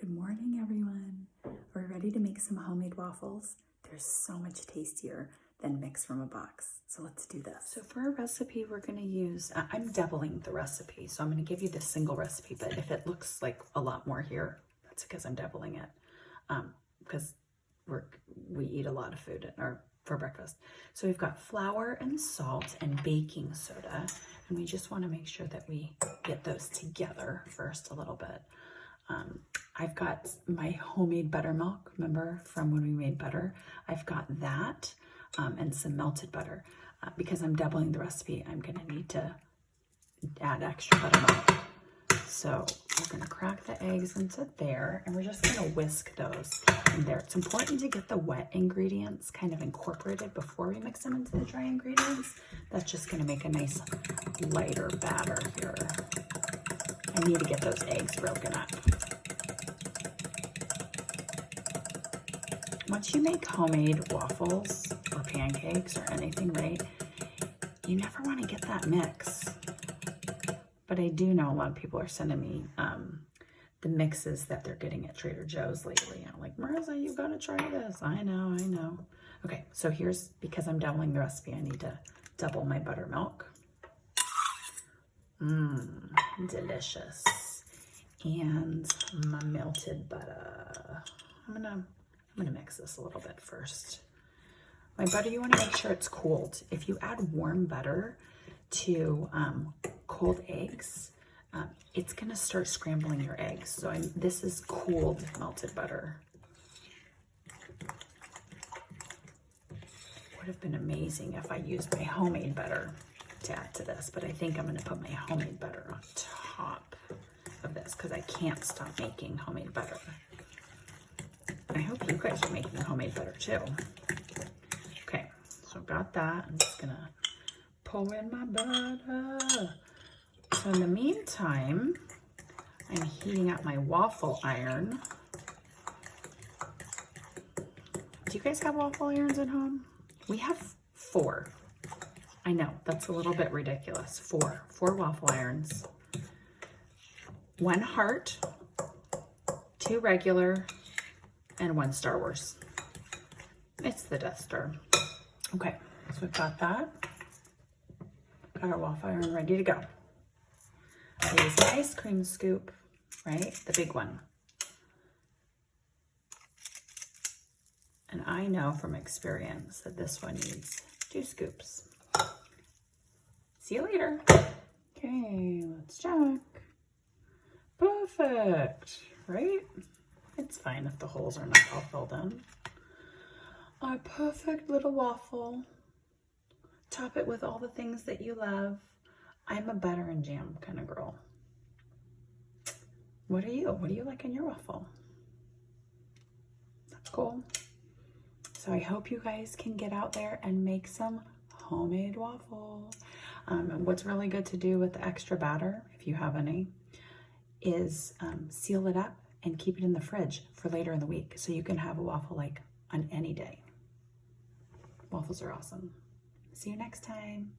Good morning, everyone. Are we ready to make some homemade waffles? They're so much tastier than mix from a box. So let's do this. So for our recipe, we're going to use, I'm doubling the recipe. So I'm going to give you this single recipe, but if it looks like a lot more here, that's because I'm doubling it. Because we eat a lot of food for breakfast. So we've got flour and salt and baking soda. And we just want to make sure that we get those together first a little bit. I've got my homemade buttermilk, remember from when we made butter? I've got that and some melted butter. Because I'm doubling the recipe, I'm going to need to add extra buttermilk. So we're going to crack the eggs into there, and we're just going to whisk those in there. It's important to get the wet ingredients kind of incorporated before we mix them into the dry ingredients. That's just going to make a nice lighter batter here. I need to get those eggs broken up. Once you make homemade waffles or pancakes or anything, right, you never want to get that mix. But I do know a lot of people are sending me the mixes that they're getting at Trader Joe's lately. I'm like, Marissa, you gotta try this. I know. Okay, so here's, because I'm doubling the recipe, I need to double my buttermilk. Delicious. And my melted butter. I'm gonna mix this a little bit first. My butter, you want to make sure it's cold. If you add warm butter to cold eggs, it's gonna start scrambling your eggs. So this is cooled melted butter. Would have been amazing if I used my homemade butter to add to this, but I think I'm gonna put my homemade butter on top of this because I can't stop making homemade butter. I hope you guys are making homemade butter too. Okay, so I've got that. I'm just gonna pour in my butter. So in the meantime, I'm heating up my waffle iron. Do you guys have waffle irons at home? We have 4. I know, that's a little bit ridiculous. 4 waffle irons. 1 heart, 2 regular, and 1 Star Wars. It's the Death Star. Okay, so we've got that. Got our waffle iron ready to go. I use the ice cream scoop, right? The big one. And I know from experience that this one needs 2 scoops. See you later. Okay, let's check. Perfect, right? It's fine if the holes are not all filled in. Our perfect little waffle. Top it with all the things that you love. I'm a butter and jam kind of girl. What are you? What do you like in your waffle? That's cool. So I hope you guys can get out there and make some homemade waffles. And what's really good to do with the extra batter, if you have any, is seal it up and keep it in the fridge for later in the week so you can have a waffle like on any day. Waffles are awesome. See you next time.